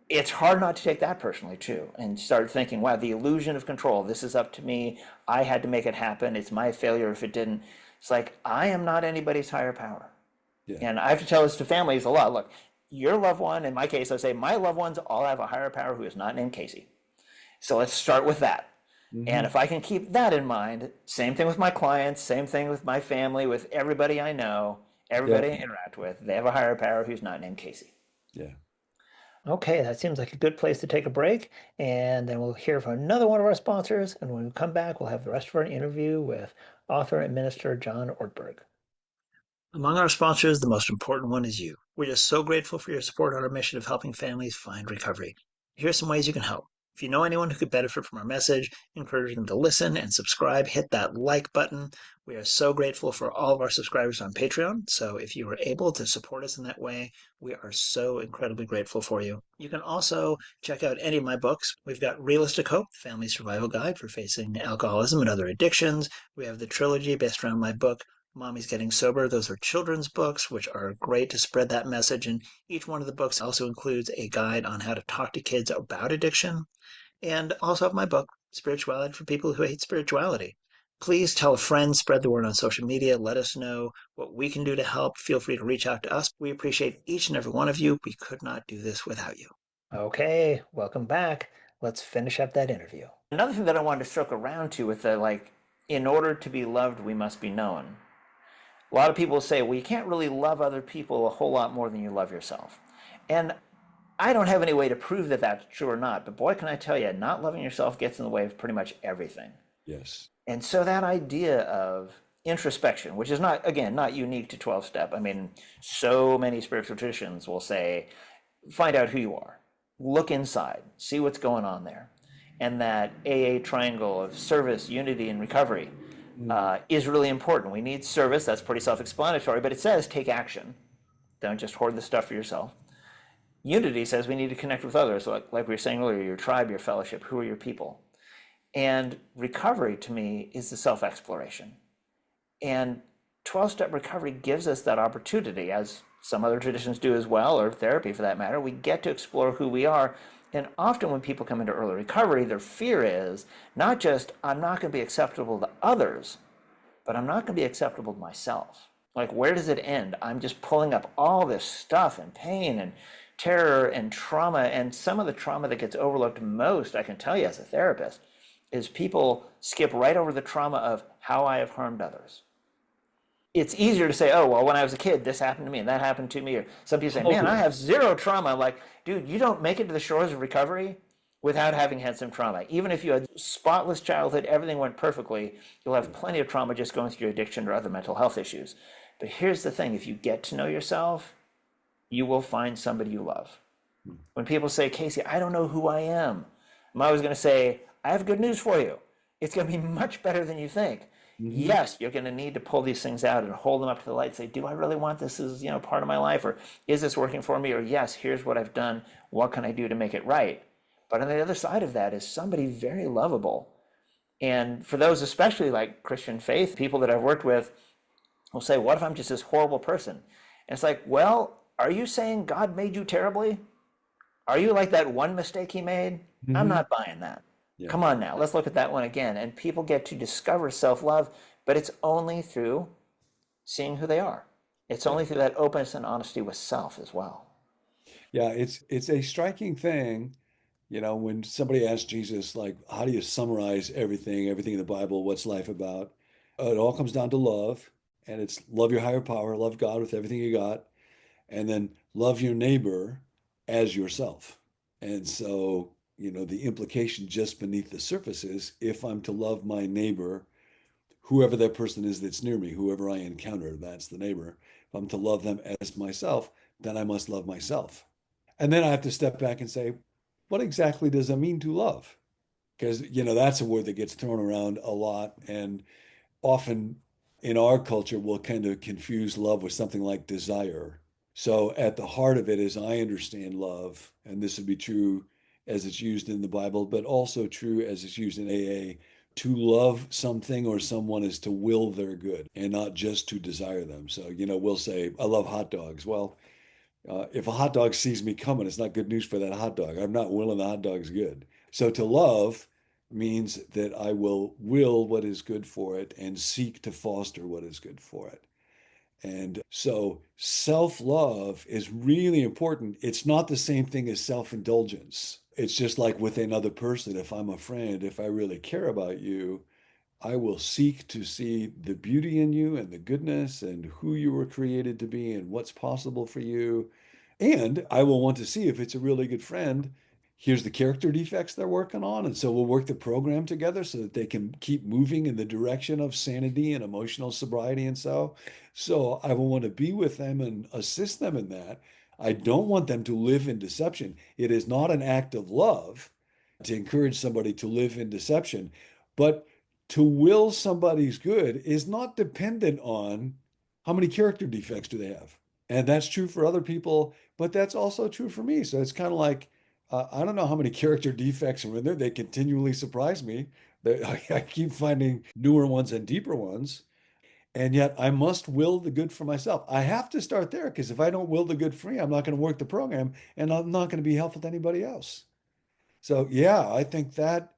it's hard not to take that personally too and start thinking, wow, the illusion of control, this is up to me, I had to make it happen, it's my failure if it didn't. It's like, I am not anybody's higher power. Yeah. And I have to tell this to families a lot. Look, your loved one, in my case, I say my loved ones all have a higher power who is not named Casey. So let's start with that. And Hmm. if I can keep that in mind, same thing with my clients, same thing with my family, with everybody I know, Yeah. everybody I interact with, they have a higher power who's not named Casey. Yeah. Okay, that seems like a good place to take a break. And then we'll hear from another one of our sponsors. And when we come back, we'll have the rest of our interview with author and minister John Ortberg. Among our sponsors, the most important one is you. We're just so grateful for your support on our mission of helping families find recovery. Here's some ways you can help. If you know anyone who could benefit from our message, encourage them to listen and subscribe. Hit that like button. We are so grateful for all of our subscribers on Patreon. So if you are able to support us in that way, we are so incredibly grateful for you. You can also check out any of my books. We've got Realistic Hope, the Family Survival Guide for Facing Alcoholism and Other Addictions. We have the trilogy based around my book, Mommy's Getting Sober. Those are children's books, which are great to spread that message. And each one of the books also includes a guide on how to talk to kids about addiction. And also have my book, Spirituality for People Who Hate Spirituality. Please tell a friend, spread the word on social media. Let us know what we can do to help. Feel free to reach out to us. We appreciate each and every one of you. We could not do this without you. Okay, welcome back. Let's finish up that interview. Another thing that I wanted to circle around to with the in order to be loved, we must be known. A lot of people say, well, you can't really love other people a whole lot more than you love yourself. And I don't have any way to prove that that's true or not, but boy, can I tell you, not loving yourself gets in the way of pretty much everything. Yes. And so that idea of introspection, which is not, again, not unique to 12 step. I mean, so many spiritual traditions will say, find out who you are, look inside, see what's going on there. And that AA triangle of service, unity, and recovery is really important. We need service, that's pretty self-explanatory, but it says take action. Don't just hoard the stuff for yourself. Unity says we need to connect with others, like we were saying earlier, your tribe, your fellowship, who are your people? And recovery, to me, is the self-exploration. And 12-step recovery gives us that opportunity, as some other traditions do as well, or therapy for that matter. We get to explore who we are. And often when people come into early recovery, their fear is not just, I'm not going to be acceptable to others, but I'm not going to be acceptable to myself. Like, where does it end? I'm just pulling up all this stuff and pain and terror and trauma. And some of the trauma that gets overlooked most, I can tell you as a therapist, is people skip right over the trauma of how I have harmed others. It's easier to say, oh, well, when I was a kid, this happened to me and that happened to me. Or some people say, man, I have zero trauma. I'm like, dude, you don't make it to the shores of recovery without having had some trauma. Even if you had spotless childhood, everything went perfectly, you'll have plenty of trauma just going through addiction or other mental health issues. But here's the thing, if you get to know yourself, you will find somebody you love. When people say, Casey, I don't know who I am, I'm always going to say, I have good news for you. It's going to be much better than you think. Yes, you're going to need to pull these things out and hold them up to the light and say, do I really want this as part of my life? Or is this working for me? Or yes, here's what I've done. What can I do to make it right? But on the other side of that is somebody very lovable. And for those, especially like Christian faith, people that I've worked with will say, what if I'm just this horrible person? And it's like, well, are you saying God made you terribly? Are you like that one mistake he made? I'm not buying that. Yeah. Come on now, let's look at that one again. And people get to discover self-love, but it's only through seeing who they are. It's only through that openness and honesty with self as well. Yeah, it's a striking thing, when somebody asks Jesus, like, how do you summarize everything in the Bible? What's life about? It all comes down to love, and it's love your higher power, love God with everything you got, and then love your neighbor as yourself. And so, the implication just beneath the surface is if I'm to love my neighbor, whoever that person is that's near me, whoever I encounter, that's the neighbor. If I'm to love them as myself, then I must love myself. And then I have to step back and say, what exactly does it mean to love? Because, that's a word that gets thrown around a lot. And often in our culture, we'll kind of confuse love with something like desire. So at the heart of it, as I understand love, and this would be true as it's used in the Bible, but also true as it's used in AA, to love something or someone is to will their good and not just to desire them. So, we'll say, I love hot dogs. Well, if a hot dog sees me coming, it's not good news for that hot dog. I'm not willing the hot dog's good. So to love means that I will what is good for it and seek to foster what is good for it. And so self-love is really important. It's not the same thing as self-indulgence. It's just like with another person. If I'm a friend, if I really care about you, I will seek to see the beauty in you and the goodness and who you were created to be and what's possible for you. And I will want to see if it's a really good friend, here's the character defects they're working on. And so we'll work the program together so that they can keep moving in the direction of sanity and emotional sobriety. And so I will want to be with them and assist them in that. I don't want them to live in deception. It is not an act of love to encourage somebody to live in deception, but to will somebody's good is not dependent on how many character defects do they have. And that's true for other people, but that's also true for me. So it's kind of like, I don't know how many character defects are in there. They continually surprise me. I keep finding newer ones and deeper ones. And yet I must will the good for myself. I have to start there because if I don't will the good for me, I'm not going to work the program and I'm not going to be helpful to anybody else. So yeah, I think that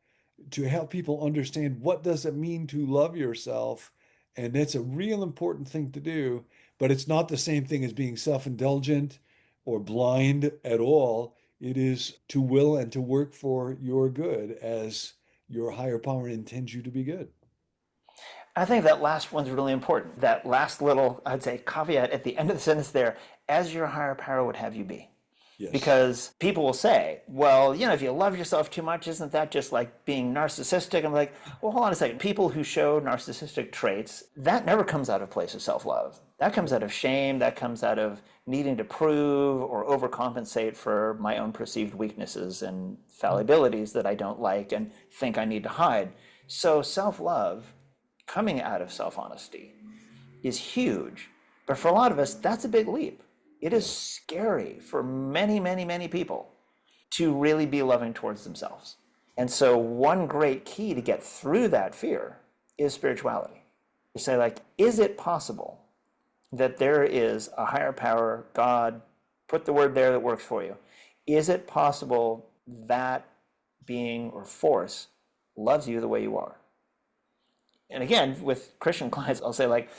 to help people understand what does it mean to love yourself, and it's a real important thing to do, but it's not the same thing as being self-indulgent or blind at all. It is to will and to work for your good as your higher power intends you to be good. I think that last one's really important. That last little, I'd say, caveat at the end of the sentence there, as your higher power would have you be. Yes. Because people will say, well, if you love yourself too much, isn't that just like being narcissistic? I'm like, well, hold on a second. People who show narcissistic traits, that never comes out of a place of self-love. That comes out of shame. That comes out of needing to prove or overcompensate for my own perceived weaknesses and fallibilities that I don't like and think I need to hide. So self-love coming out of self-honesty is huge. But for a lot of us, that's a big leap. It is Yeah. scary for many, many, many people to really be loving towards themselves. And so one great key to get through that fear is spirituality. You say, like, is it possible that there is a higher power, God, put the word there that works for you. Is it possible that being or force loves you the way you are? And again, with Christian clients, I'll say, like,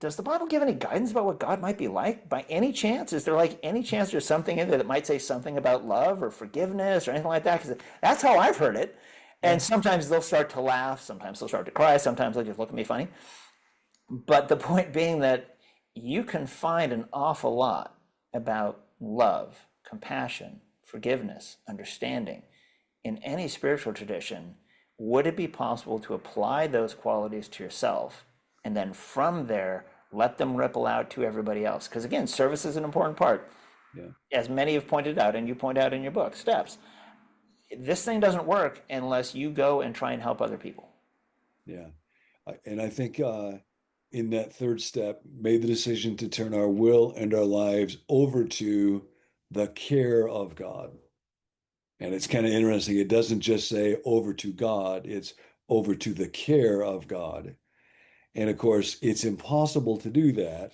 does the Bible give any guidance about what God might be like? By any chance, is there like any chance there's something in there that might say something about love or forgiveness or anything like that? Because that's how I've heard it. And Yeah. sometimes they'll start to laugh, sometimes they'll start to cry, sometimes they'll just look at me funny. But the point being that you can find an awful lot about love, compassion, forgiveness, understanding in any spiritual tradition. Would it be possible to apply those qualities to yourself and then from there let them ripple out to everybody else? Because again, service is an important part, Yeah. as many have pointed out and you point out in your book, Steps. This thing doesn't work unless you go and try and help other people. Yeah. And I think in that third step, made the decision to turn our will and our lives over to the care of God. And it's kind of interesting. It doesn't just say over to God, it's over to the care of God. And of course, it's impossible to do that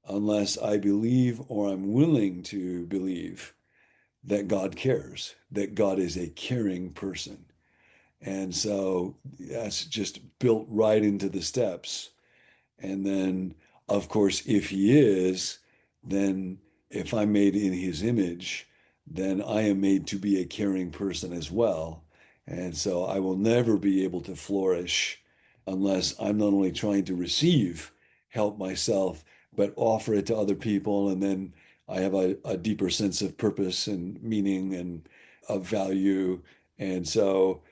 unless I believe or I'm willing to believe that God cares, that God is a caring person. And so that's just built right into the steps. And then, of course, if he is, then if I'm made in his image, then I am made to be a caring person as well. And so I will never be able to flourish unless I'm not only trying to receive help myself, but offer it to other people. And then I have a deeper sense of purpose and meaning and of value. And so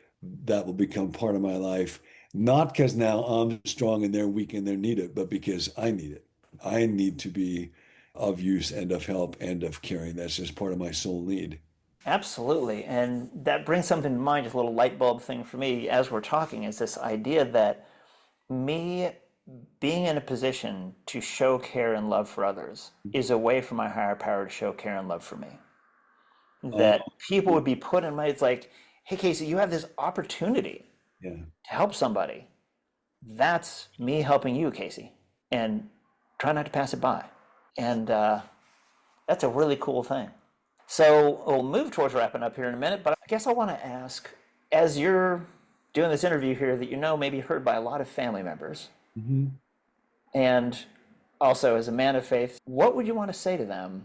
that will become part of my life. Not because now I'm strong and they're weak and they need it, but because I need it. I need to be of use and of help and of caring. That's just part of my soul need. Absolutely. And that brings something to mind, just a little light bulb thing for me as we're talking, is this idea that me being in a position to show care and love for others is a way for my higher power to show care and love for me. Oh, That people would be put in my, it's like, hey, Casey, you have this opportunity yeah. to help somebody. That's me helping you, Casey. And try not to pass it by. And that's a really cool thing. So we'll move towards wrapping up here in a minute, but I guess I want to ask, as you're doing this interview here that maybe heard by a lot of family members, Mhm. and also as a man of faith, what would you want to say to them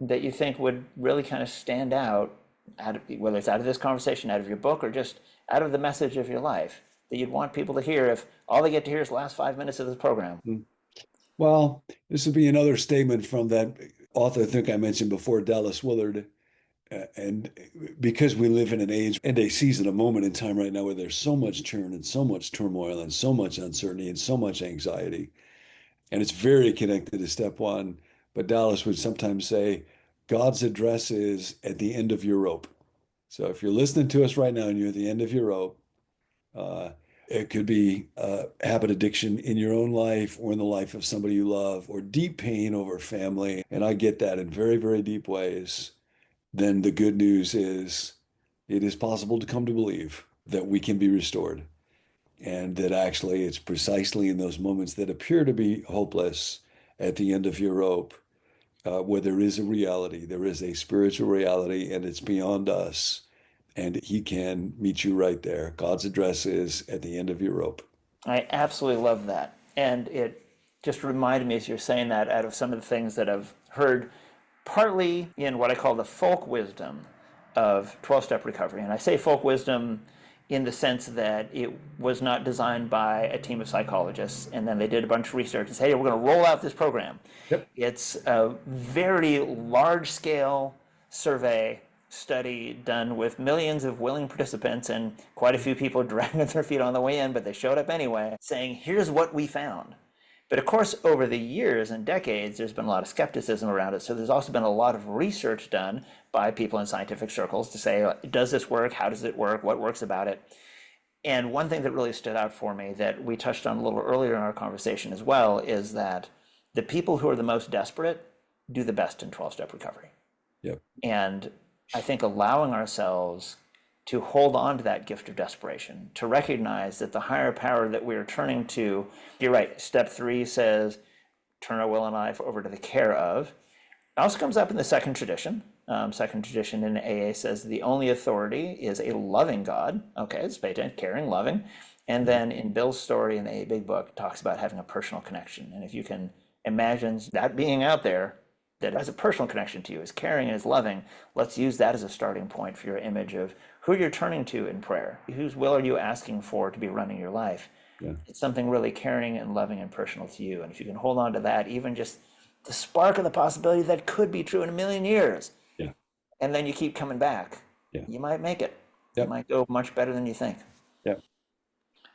that you think would really kind of stand out of, whether it's out of this conversation, out of your book, or just out of the message of your life, that you'd want people to hear if all they get to hear is the last 5 minutes of this program? Well, this would be another statement from that author I think I mentioned before, Dallas Willard. And because we live in an age and a season, a moment in time right now where there's so much churn and so much turmoil and so much uncertainty and so much anxiety, and it's very connected to step one. But Dallas would sometimes say, God's address is at the end of your rope. So if you're listening to us right now and you're at the end of your rope, uh, it could be habit addiction in your own life or in the life of somebody you love, or deep pain over family. And I get that in very, very deep ways. Then the good news is it is possible to come to believe that we can be restored, and that actually it's precisely in those moments that appear to be hopeless at the end of your rope, where there is a reality, there is a spiritual reality, and it's beyond us. And he can meet you right there. God's address is at the end of your rope. I absolutely love that. And it just reminded me as you're saying that out of some of the things that I've heard partly in what I call the folk wisdom of 12-step recovery. And I say folk wisdom in the sense that it was not designed by a team of psychologists and then they did a bunch of research and say, hey, we're going to roll out this program. Yep. It's a very large-scale survey study done with millions of willing participants and quite a few people dragging their feet on the way in, but they showed up anyway, saying, here's what we found. But of course, over the years and decades, there's been a lot of skepticism around it. So there's also been a lot of research done by people in scientific circles to say, does this work? How does it work? What works about it? And one thing that really stood out for me that we touched on a little earlier in our conversation as well is that the people who are the most desperate do the best in 12-step recovery. Yep. And I think allowing ourselves to hold on to that gift of desperation, to recognize that the higher power that we're turning to, you're right, step 3 says, turn our will and life over to the care of. It also comes up in the second tradition. Second tradition in AA says the only authority is a loving God. Okay, it's patent, caring, loving. And then in Bill's story in the AA Big Book, it talks about having a personal connection. And if you can imagine that being out there, that has a personal connection to you, is caring and is loving, let's use that as a starting point for your image of who you're turning to in prayer. Whose will are you asking for to be running your life? Yeah. It's something really caring and loving and personal to you. And if you can hold on to that, even just the spark of the possibility that could be true in a million years, Yeah. and then you keep coming back, Yeah. you might make it. Yep. You might go much better than you think. Yeah.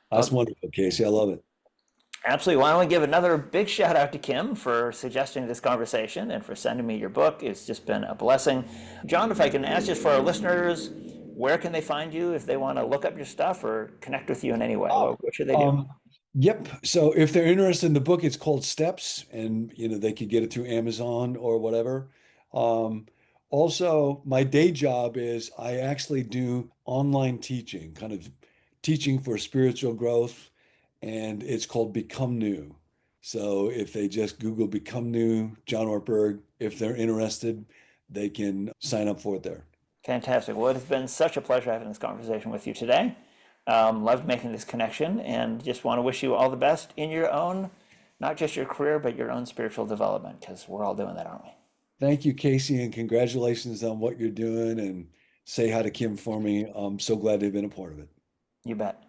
That's wonderful, Casey. I love it. Absolutely. Well, I want to give another big shout out to Kim for suggesting this conversation and for sending me your book. It's just been a blessing. John, if I can ask just for our listeners, where can they find you if they want to look up your stuff or connect with you in any way? What should they do? Yep. So if they're interested in the book, it's called Steps, and they could get it through Amazon or whatever. Also, my day job is I actually do online teaching, kind of teaching for spiritual growth, and it's called Become New. So if they just Google Become New, John Ortberg, if they're interested, they can sign up for it there. Fantastic. Well, it's been such a pleasure having this conversation with you today. Loved making this connection and just want to wish you all the best in your own, not just your career, but your own spiritual development, because we're all doing that, aren't we? Thank you, Casey, and congratulations on what you're doing, and say hi to Kim for me. I'm so glad to have been a part of it. You bet.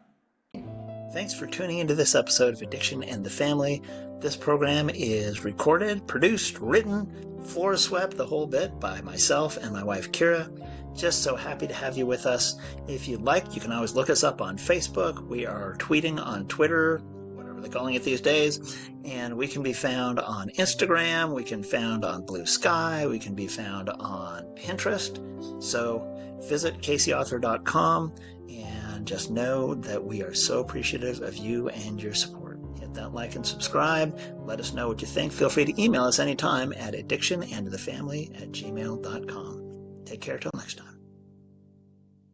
Thanks for tuning into this episode of Addiction and the Family. This program is recorded, produced, written, floor swept, the whole bit by myself and my wife, Kira. Just so happy to have you with us. If you'd like, you can always look us up on Facebook. We are tweeting on Twitter, whatever they're calling it these days. And we can be found on Instagram. We can be found on Blue Sky. We can be found on Pinterest. So visit caseyauthor.com and just know that we are so appreciative of you and your support. Hit that like and subscribe. Let us know what you think. Feel free to email us anytime at addictionandthefamily@gmail.com. Take care till next time.